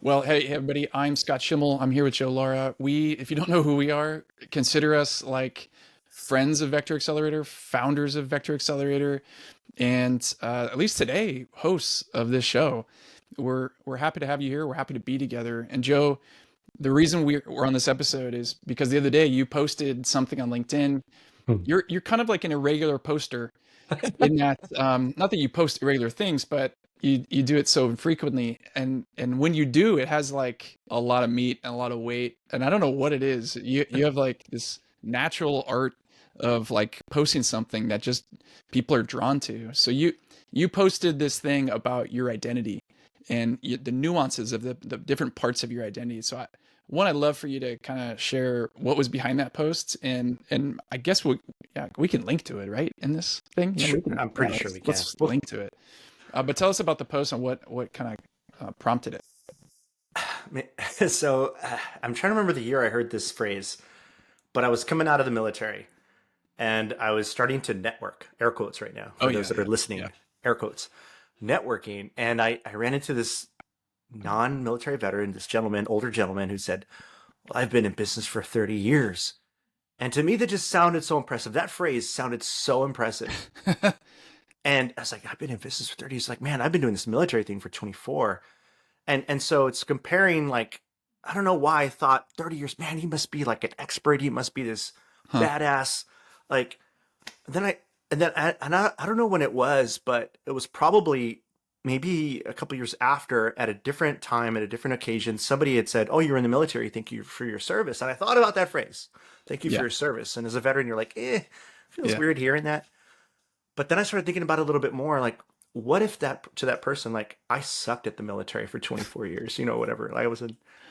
Well, hey everybody, I'm Scott Schimmel. I'm here with Joe Lara. If you don't know who we are, consider us like friends of Vector Accelerator, founders of Vector Accelerator, and at least today, hosts of this show. We're happy to have you here. We're happy to be together. And Joe, the reason we're on this episode is because the other day you posted something on LinkedIn. Hmm. You're kind of like an irregular poster in that not that you post irregular things, but you do it so infrequently, and when you do, it has like a lot of meat and a lot of weight, and I don't know what it is. You have like this natural art of like posting something that just people are drawn to. So you posted this thing about your identity and the nuances of the different parts of your identity. So I'd love for you to kind of share what was behind that post, and I guess yeah, we can link to it, right? In this thing, yeah, Sure, we can. I'm Yeah, pretty sure we can. let's Well, link to it. But tell us about the post and what kind of prompted it. I'm trying to remember the year I heard this phrase, but I was coming out of the military and I was starting to network, air quotes right now, Oh for those yeah, that are yeah, yeah. listening, air quotes, networking. And I ran into this non-military veteran, this gentleman, older gentleman who said, well, I've been in business for 30 years. And to me, that just sounded so impressive. That phrase sounded so impressive. And I was like, I've been in business for 30 years. Like, man, I've been doing this military thing for 24. And so it's comparing, like, I don't know why I thought 30 years, man, he must be like an expert. He must be this Huh. badass. Like, then I, and then I don't know when it was, but it was probably maybe a couple years after, at a different time, at a different occasion, somebody had said, oh, you're in the military. Thank you for your service. And I thought about that phrase. Thank you for Yeah, your service. And as a veteran, you're like, feels yeah, weird hearing that. But then I started thinking about it a little bit more, like, what if that to that person, like, I sucked at the military for 24 years, whatever. Like,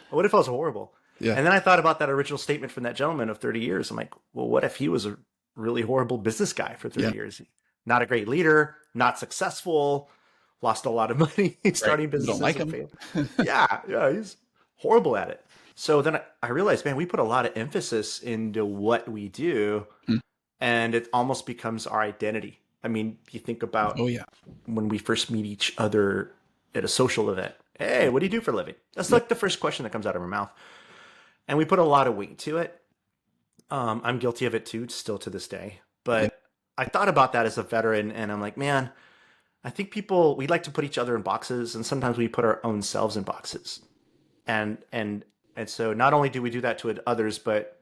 what if I was horrible? yeah, And then I thought about that original statement from that gentleman of 30 years. I'm like, well, what if he was a really horrible business guy for yeah. 30 years? Not a great leader, not successful, lost a lot of money Right. starting You don't like businesses and him. failed. Yeah, he's horrible at it. So then I realized, man, we put a lot of emphasis into what we do, Hmm. and it almost becomes our identity. I mean, you think about Oh yeah, when we first meet each other at a social event. Hey, what do you do for a living? That's yeah, like the first question that comes out of our mouth. And we put a lot of weight to it. I'm guilty of it too, still to this day. yeah. But I thought about that as a veteran, and I'm like, man, I think we like to put each other in boxes, and sometimes we put our own selves in boxes. And so not only do we do that to others, but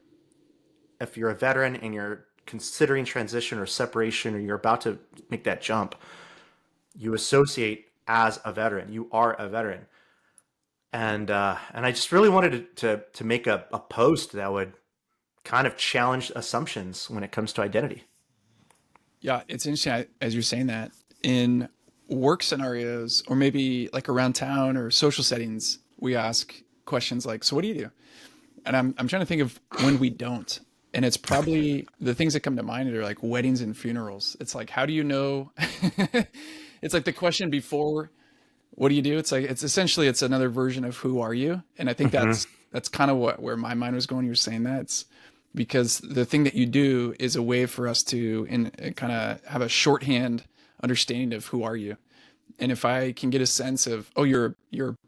if you're a veteran and you're considering transition or separation, or you're about to make that jump, you associate as a veteran. You are a veteran, and I just really wanted to make a post that would kind of challenge assumptions when it comes to identity. Yeah, it's interesting as you're saying that in work scenarios or maybe like around town or social settings, we ask questions like, "So what do you do?" And I'm trying to think of when we don't. And it's probably the things that come to mind are like weddings and funerals. It's like, how do you know? It's like the question before, what do you do? It's like it's essentially it's another version of who are you? And I think Mm-hmm. that's kind of what where my mind was going. You were saying that it's because the thing that you do is a way for us to in kind of have a shorthand understanding of who are you. And if I can get a sense of, oh, you're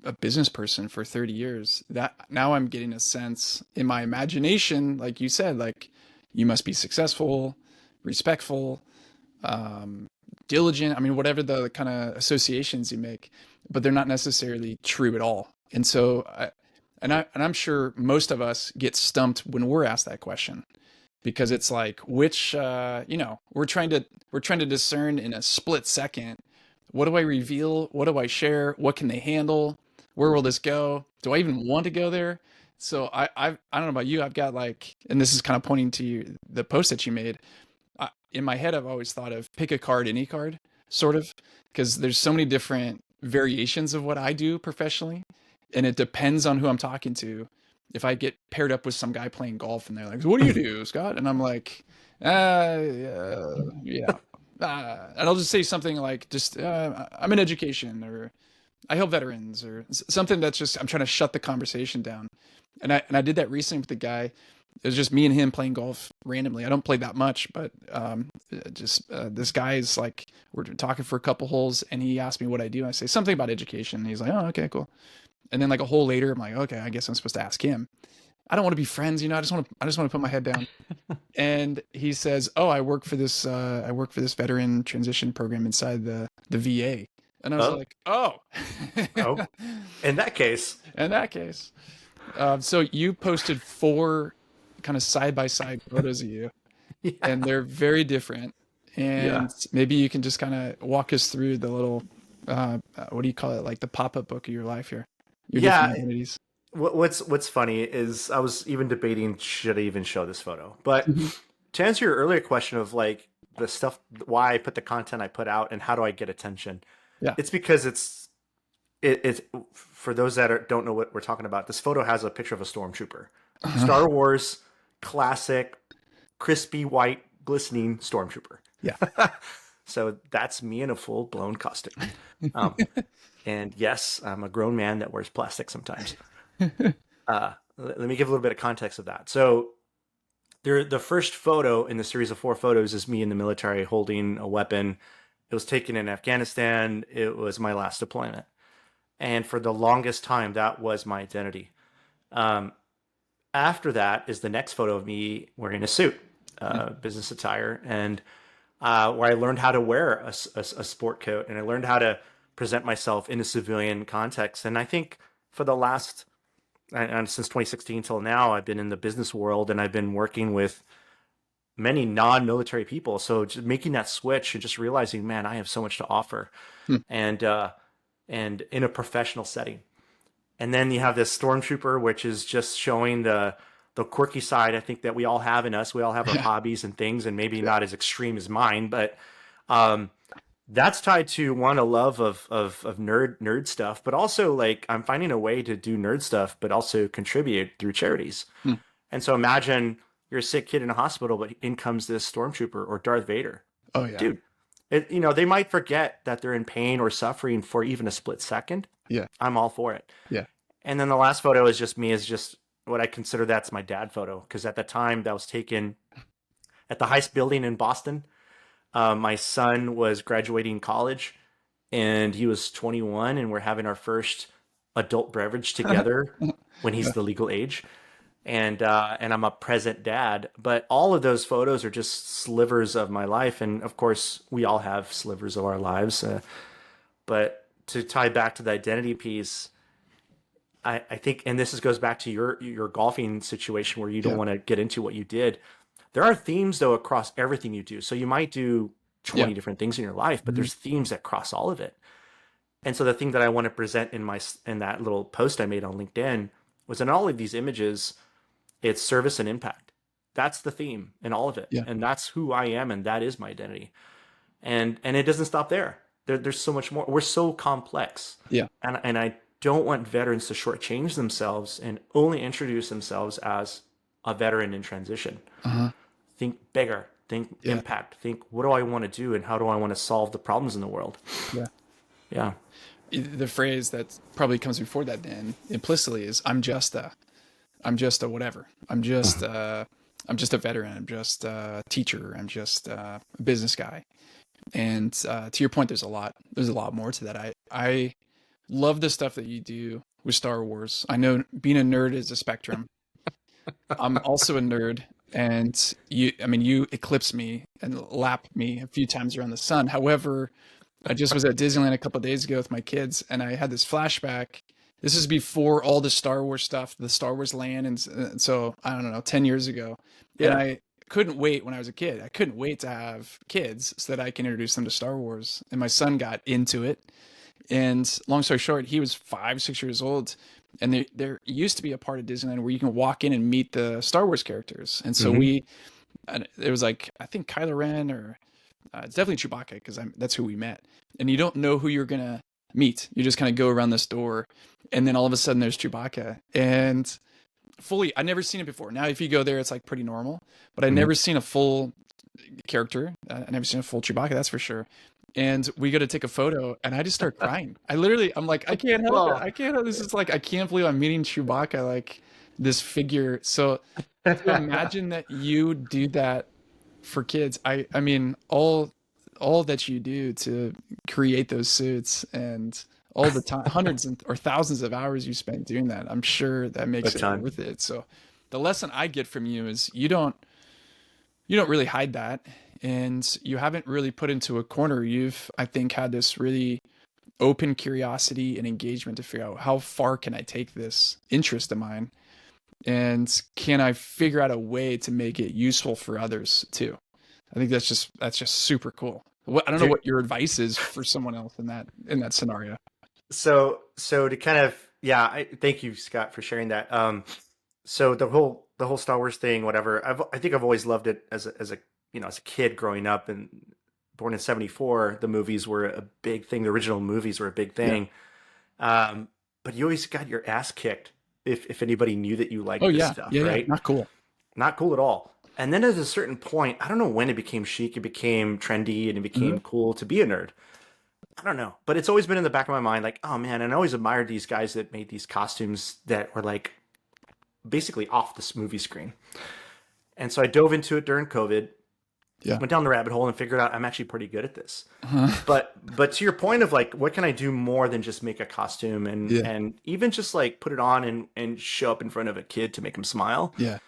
a business person for 30 years, that now I'm getting a sense in my imagination, like you said, like you must be successful, respectful, um, diligent. I mean, whatever the kind of associations you make, but they're not necessarily true at all. And so, I'm sure most of us get stumped when we're asked that question because it's like, which, we're trying to discern in a split second. What do I reveal? What do I share? What can they handle? Where will this go? Do I even want to go there? So I don't know about you. I've got like, and this is kind of pointing to you, the post that you made in my head, I've always thought of pick a card, any card, sort of, because there's so many different variations of what I do professionally, and it depends on who I'm talking to. If I get paired up with some guy playing golf and they're like, "What do you do, Scott?" and I'm like, yeah," and I'll just say something like, "Just I'm in education," or "I help veterans," or something that's just I'm trying to shut the conversation down. And I did that recently with the guy. It was just me and him playing golf randomly. I don't play that much, but just this guy is like we're talking for a couple holes, and he asked me what I do. I say something about education. And he's like, "Oh, okay, cool." And then like a hole later, I'm like, okay, I guess I'm supposed to ask him. I don't want to be friends, you know. I just want to put my head down. And he says, "Oh, I work for this veteran transition program inside the VA." And I was Oh, like, "Oh." oh. In that case, In that case, so you posted 4 kind of side by side photos of you, yeah, and they're very different. yeah, And maybe you can just kind of walk us through the little, what do you call it, like the pop up book of your life here, your different yeah. identities. What's funny is I was even debating should I even show this photo. But Mhm. to answer your earlier question of like the stuff, why I put the content I put out, and how do I get attention, Yeah. it's because it's for those that don't know what we're talking about. This photo has a picture of a stormtrooper, Star Wars classic, crispy white, glistening stormtrooper. Yeah. So that's me in a full blown costume. Um, and yes, I'm a grown man that wears plastic sometimes. Let me give a little bit of context of that. So the first photo in the series of 4 photos is me in the military holding a weapon. It was taken in Afghanistan. It was my last deployment. And for the longest time, that was my identity. Um, After that is the next photo of me wearing a suit, business attire, and where I learned how to wear a sport coat, and I learned how to present myself in a civilian context. And I think for the last, and since 2016 till now, I've been in the business world and I've been working with many non-military people. So just making that switch and just realizing, man, I have so much to offer, Hmm. and and in a professional setting. And then you have this stormtrooper, which is just showing the quirky side I think that we all have in us. We all have our Yeah. hobbies and things, and maybe Yeah. not as extreme as mine, but um, that's tied to one a love of nerd stuff, but also like I'm finding a way to do nerd stuff, but also contribute through charities. Hmm. And so imagine you're a sick kid in a hospital, but in comes this stormtrooper or Darth Vader, Oh yeah. dude. They might forget that they're in pain or suffering for even a split second. Yeah. I'm all for it. Yeah. And then the last photo is just me, is just what I consider that's my dad photo. Because at the time that was taken at the Heist building in Boston. My son was graduating college and he was 21, and we're having our first adult beverage together when he's Yeah. the legal age. And I'm a present dad, but all of those photos are just slivers of my life. And of course, we all have slivers of our lives. But to tie back to the identity piece, I think, and goes back to your golfing situation where you don't Yeah. want to get into what you did. There are themes though across everything you do. So you might do Yeah. 20 different things in your life, but Mhm. there's themes that cross all of it. And so the thing that I want to present in that little post I made on LinkedIn was, in all of these images, it's service and impact. That's the theme in all of it, Yeah. and that's who I am, and that is my identity. And it doesn't stop there. There's so much more. We're so complex, Yeah. and I don't want veterans to shortchange themselves and only introduce themselves as a veteran in transition. Uh-huh. Think bigger. Think Yeah. impact. Think, what do I want to do, and how do I want to solve the problems in the world? Yeah. Yeah. The phrase that probably comes before that then implicitly is I'm just a whatever. I'm just a veteran. I'm just a teacher. I'm just a business guy. And to your point, there's a lot more to that. I love the stuff that you do with Star Wars. I know being a nerd is a spectrum. I'm also a nerd, and I mean, you eclipse me and lap me a few times around the sun. However, I just was at Disneyland a couple of days ago with my kids, and I had this flashback. This is before all the Star Wars stuff, the Star Wars land, and so I don't know, 10 years ago, and Yeah. I couldn't wait when I was a kid. I couldn't wait to have kids so that I can introduce them to Star Wars, and my son got into it. And long story short, he was 5, 6 years old, and there used to be a part of Disneyland where you can walk in and meet the Star Wars characters. And so Mm-hmm. and it was like, I think Kylo Ren, or it's definitely Chewbacca, because that's who we met. And you don't know who you're gonna meet. You just kind of go around this door, and then all of a sudden there's Chewbacca. And I'd never seen it before. Now, if you go there, it's like pretty normal, but I'd Mm-hmm. never seen a full character. I never seen a full Chewbacca, that's for sure. And we got to take a photo, and I just start crying. I'm like, I can't help it. Well, I can't help this. Is like, I can't believe I'm meeting Chewbacca, like this figure. So to imagine that you do that for kids, I mean, all that you do to create those suits, and all the time, or thousands of hours you spent doing that. I'm sure that A makes it ton. worth it. So the lesson I get from you is you don't really hide that, and you haven't really put into a corner. You've, I think, had this really open curiosity and engagement to figure out how far can I take this interest of mine, and can I figure out a way to make it useful for others too. I think that's just super cool. I don't know Dude, what your advice is for someone else in that scenario. so to kind of, yeah, thank you, Scott, for sharing that. So the whole Star Wars thing, whatever. I think I've always loved it as a as a kid growing up and born in '74. The movies were a big thing. The original movies were a big Yeah. thing. Um, but you always got your ass kicked if anybody knew that you Oh liked this yeah. stuff, Yeah. Yeah. right? Not cool. Not cool at all. And then at a certain point, I don't know when it became chic, it became trendy, and it Hmm. became cool to be a nerd. I don't know, but it's always been in the back of my mind, like, oh man, and I always admired these guys that made these costumes that were like basically off this movie screen. And so I dove into it during COVID, Yeah. went down the rabbit hole, and figured out I'm actually pretty good at this. Uh-huh. But to your point of like, what can I do more than just make a costume Yeah. and even just like put it on and show up in front of a kid to make him smile? Yeah.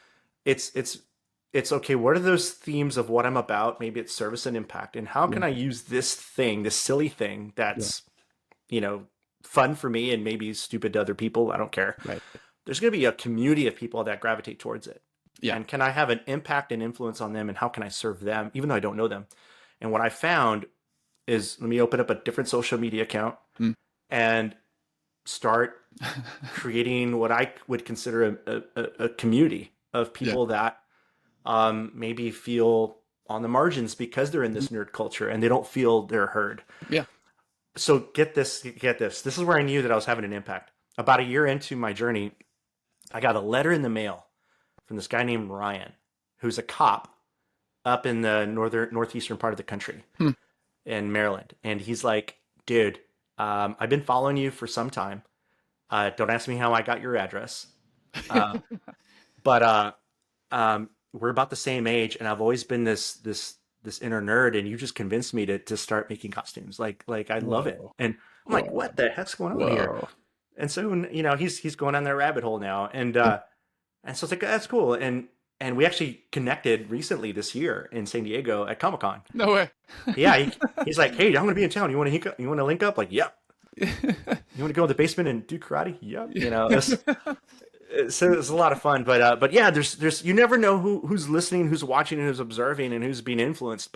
It's okay. What are those themes of what I'm about? Maybe it's service and impact, and how Yeah. can I use this thing, this silly thing Yeah. that's you know fun for me and maybe stupid to other people? I don't care. Right. There's going to be a community of people that gravitate towards it, Yeah. and can I have an impact and influence on them? And how can I serve them, even though I don't know them? And what I found is, let me open up a different social media account Mm. and start creating what I would consider a community of Yeah. people that maybe feel on the margins because they're in this nerd culture and they don't feel they're heard. Yeah. So get this, get this. This is where I knew that I was having an impact. About a year into my journey, I got a letter in the mail from this guy named Ryan, who's a cop up in the northeastern part of the country Hmm. in Maryland. And he's like, dude, I've been following you for some time. Don't ask me how I got your address. Uh, but we're about the same age, and I've always been this inner nerd, and you just convinced me to start making costumes. Like I love it. Whoa. And I'm like, Whoa. what the heck's going on here? Whoa. And so he's going on that rabbit hole now, and so it's like that's cool. And we actually connected recently this year in San Diego at Comic Con. No way. Yeah, he's like, hey, I'm gonna be in town. You want to link up? Like, yep. You want to go in the basement and do karate? Yep. So it's a lot of fun. But yeah, there's you never know who's listening, who's watching, and who's observing, and who's being influenced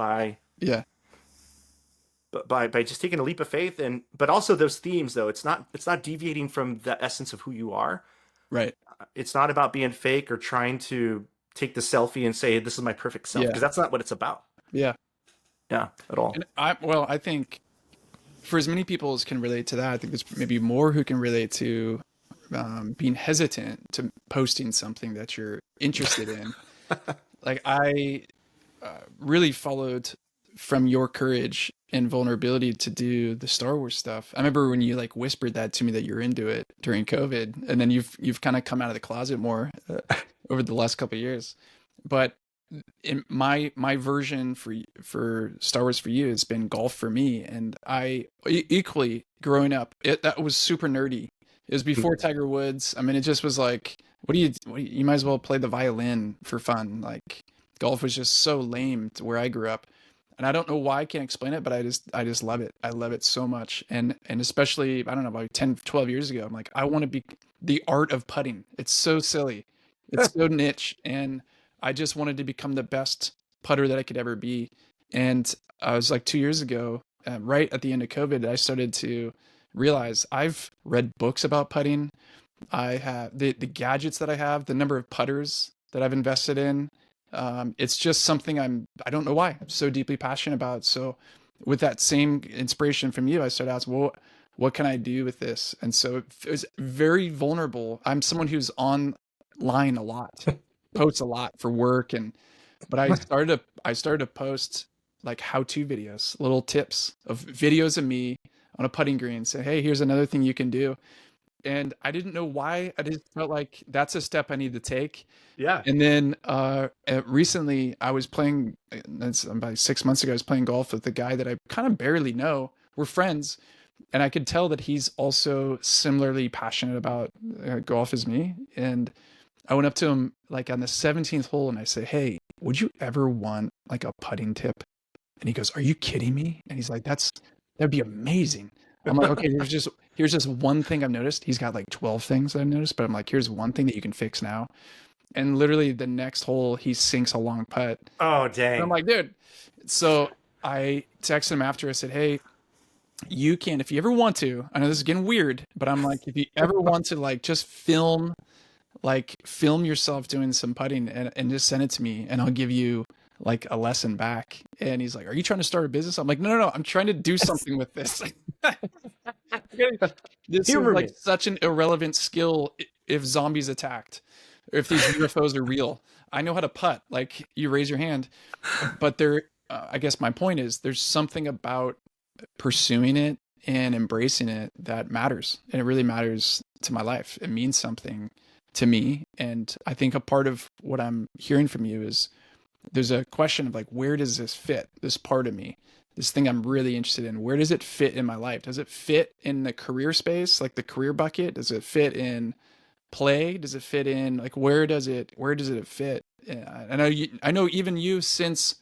Yeah. by just taking a leap of faith. And but also those themes, though, it's not deviating from the essence of who you are. Right. It's not about being fake or trying to take the selfie and say this is my perfect self, Yeah. because that's not what it's about. Yeah. Yeah, at all. And I think for as many people as can relate to that, I think there's maybe more who can relate to being hesitant to posting something that you're interested in. Like I really followed from your courage and vulnerability to do the Star Wars stuff. I remember when you like whispered that to me that you're into it during COVID, and then you've kind of come out of the closet more over the last couple of years. But in my version for Star Wars for you has been golf for me, and I equally growing up that was super nerdy. It was before Tiger Woods. I mean, it just was like, you might as well play the violin for fun. Like golf was just so lame to where I grew up. And I don't know why, I can't explain it, but I just love it. I love it so much. And especially, I don't know, about 10, 12 years ago, I'm like, I want to be the art of putting. It's so silly. It's so niche. And I just wanted to become the best putter that I could ever be. And I was like 2 years ago, right at the end of COVID, I started to realize I've read books about putting. I have the gadgets that I have, the number of putters that I've invested in. It's just something I don't know why I'm so deeply passionate about. So with that same inspiration from you, I started asking, well, what can I do with this? And so it was very vulnerable. I'm someone who's online a lot, posts a lot for work. But I started to post like how-to videos, little tips of videos of me on a putting green, say, hey, here's another thing you can do. And I didn't know why. I just felt like that's a step I need to take. Yeah. And then recently I was playing, that's about 6 months ago, I was playing golf with a guy that I kind of barely know. We're friends, And I could tell that he's also similarly passionate about golf as me. And I went up to him like on the 17th hole and I said, "Hey, would you ever want like a putting tip?" And he goes, "Are you kidding me?" And he's like, that'd be amazing." I'm like, "Okay, here's just one thing I've noticed." He's got like 12 things that I've noticed, but I'm like, "Here's one thing that you can fix now." And literally the next hole he sinks a long putt. Oh, And I'm dang. like, "Dude." So I texted him after. I said, "Hey, you can, if you ever want to, I know this is getting weird, but I'm like, if you ever want to like just film yourself doing some putting and just send it to me and I'll give you like a lesson back." And he's like, "Are you trying to start a business?" I'm like, "No, no, no. I'm trying to do something with this." This is Humor like me. such an irrelevant skill if zombies attacked, or if these UFOs are real. I know how to putt. Like you raise your hand, but I guess my point is there's something about pursuing it and embracing it that matters, and it really matters to my life. It means something to me, and I think a part of what I'm hearing from you is there's a question of like, where does this fit, this part of me, this thing I'm really interested in, where does it fit in my life? Does it fit in the career space, like the career bucket? Does it fit in play? Does it fit in like, where does it fit? I know even you, since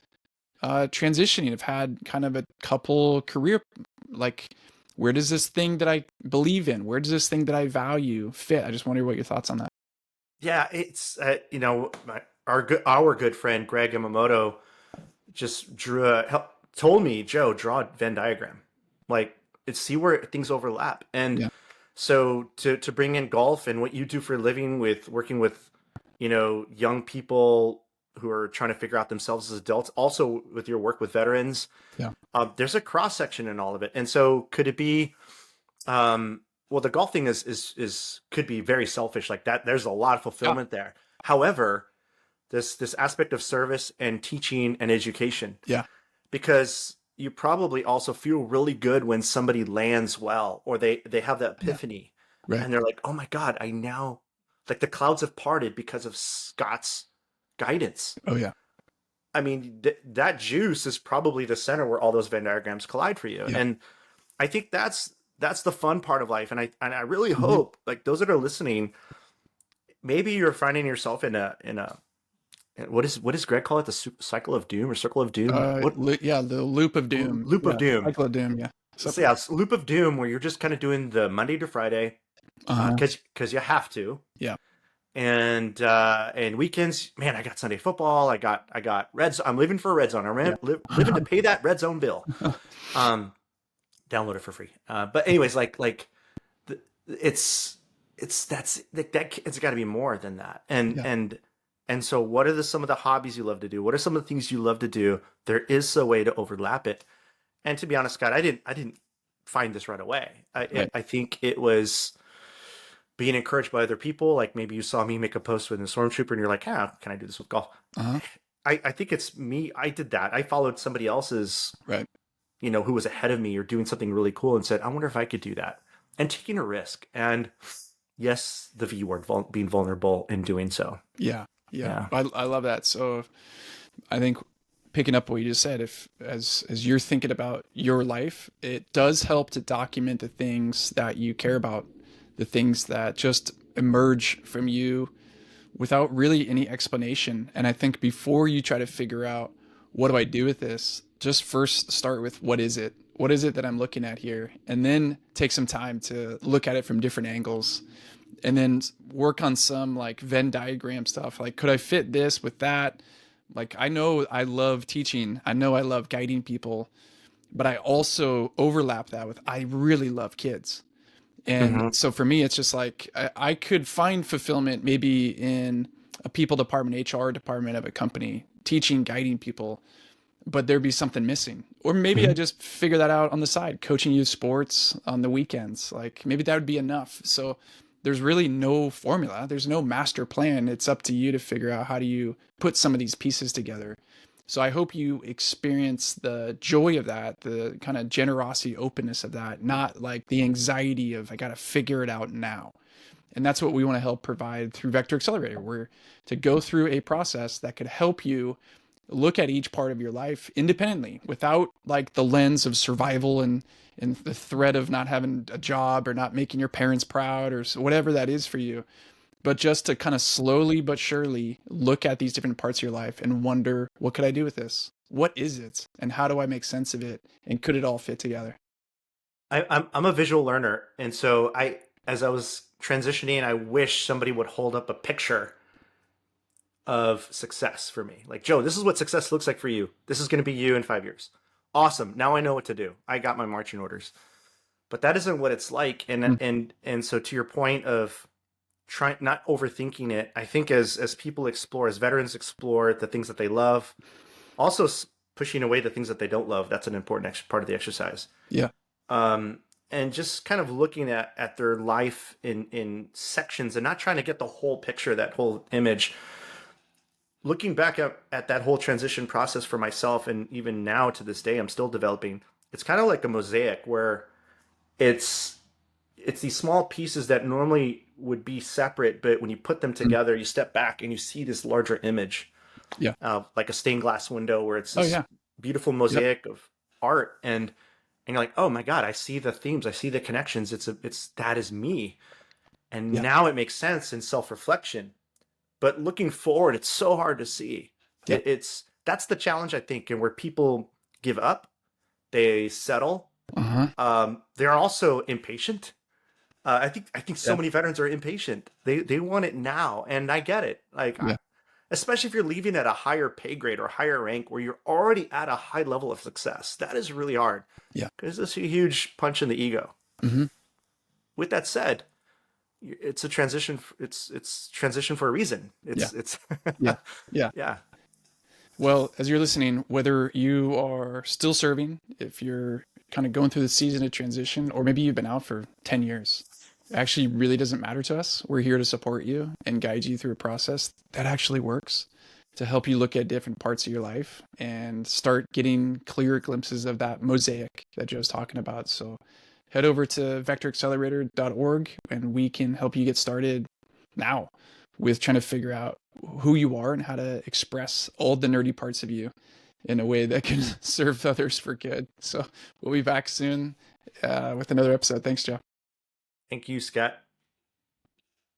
transitioning, have had kind of a couple career, like, where does this thing that I believe in, where does this thing that I value fit? I just wonder what your thoughts on that. Yeah, it's our good friend Greg Yamamoto just told me, Joe, draw a Venn diagram, like it's see where things overlap. And Yeah. so to bring in golf and what you do for a living with working with young people who are trying to figure out themselves as adults, also with your work with veterans, Yeah. there's a cross section in all of it. And so could it be well, the golf thing is could be very selfish like that. There's a lot of Yeah. fulfillment there. However, this aspect of service and teaching and education, Yeah. because you probably also feel really good when somebody lands well or they have that Yeah. epiphany Right. and they're like, oh my god, I now, like, the clouds have parted because of Scott's guidance. Oh yeah. I mean, that juice is probably the center where all those Venn diagrams collide for you. Yeah. And I think that's the fun part of life. And I really Hmm. hope, like, those that are listening, maybe you're finding yourself in a what does Greg call it, the cycle of doom or circle of doom, what, Yeah, the loop of doom. loop of Yeah. doom. Cycle of doom. Yeah. So Something. yeah, it's loop of doom where you're just kind of doing the Monday to Friday, Uh-huh. because you have to. Yeah. And weekends, man, I got Sunday football. I got red zone. I'm living for a red zone. Yeah. Living to pay that red zone bill. Um, download it for free. But anyways, like it's that's like that. It's got to be more than that. Yeah. And so, what are some of the hobbies you love to do? What are some of the things you love to do? There is a way to overlap it. And to be honest, Scott, I didn't find this right away. Right. I think it was being encouraged by other people. Like maybe you saw me make a post with a Stormtrooper, and you're like, "Yeah, can I do this with golf?" Uh-huh. I think it's me. I did that. I followed somebody else's, Right. who was ahead of me or doing something really cool, and said, "I wonder if I could do that," and taking a risk. And yes, the V word, being vulnerable in doing so. Yeah. Yeah. Yeah. I love that. So I think picking up what you just said, if as you're thinking about your life, it does help to document the things that you care about, the things that just emerge from you without really any explanation. And I think before you try to figure out what do I do with this, just first start with what is it? What is it that I'm looking at here? And then take some time to look at it from different angles, and then work on some like Venn diagram stuff. Like, could I fit this with that? Like, I know I love teaching. I know I love guiding people, but I also overlap that with I really love kids. And Mm-hmm. so for me, it's just like I could find fulfillment maybe in a people department, HR department of a company, teaching, guiding people, but there'd be something missing. Or maybe I just figure that out on the side, coaching youth sports on the weekends. Like maybe that would be enough. So there's really no formula. There's no master plan. It's up to you to figure out how do you put some of these pieces together. So I hope you experience the joy of that, the kind of generosity, openness of that, not like the anxiety of I got to figure it out now. And that's what we want to help provide through Vector Accelerator. We're to go through a process that could help you look at each part of your life independently without like the lens of survival and the threat of not having a job or not making your parents proud or whatever that is for you, but just to kind of slowly but surely look at these different parts of your life and wonder, what could I do with this? What is it? And how do I make sense of it? And could it all fit together? I'm a visual learner, and so as I was transitioning, I wish somebody would hold up a picture of success for me. Like, Joe, this is what success looks like for you. This is going to be you in 5 years. Awesome. Now I know what to do. I got my marching orders. But that isn't what it's like. And Mm, and so to your point of trying not overthinking it, I think as people explore, as veterans explore the things that they love, also pushing away the things that they don't love, that's an important part of the exercise. yeah. And just kind of looking at their life in sections and not trying to get the whole picture, that whole image. Looking back at that whole transition process for myself, and even now to this day, I'm still developing. It's kind of like a mosaic where it's it's these small pieces that normally would be separate, but when you put them Mm, together, you step back and you see this larger image, yeah. like a stained glass window where it's Oh, this yeah. beautiful Yep. mosaic of art, and you're like, oh my god, I see the themes, I see the connections. It's that is me, and Yeah. now it makes sense in self reflection. But looking forward, it's so hard to see. Yeah. It's that's the challenge, I think, and where people give up, they settle. Uh-huh. They're also impatient. I think so Yeah. many veterans are impatient. They want it now, and I get it. Like, Yeah. especially if you're leaving at a higher pay grade or higher rank where you're already at a high level of success. That is really hard Yeah. because it's a huge punch in the ego. Hmm. With that said, it's a transition. It's transition for a reason. Yeah. It's Yeah. Yeah. yeah. Well, as you're listening, whether you are still serving, if you're kind of going through the season of transition, or maybe you've been out for 10 years, it actually really doesn't matter to us. We're here to support you and guide you through a process that actually works to help you look at different parts of your life and start getting clearer glimpses of that mosaic that Joe's talking about. So head over to vectoraccelerator.org and we can help you get started now with trying to figure out who you are and how to express all the nerdy parts of you in a way that can serve others for good. So we'll be back soon with another episode. Thanks, Joe. Thank you, Scott.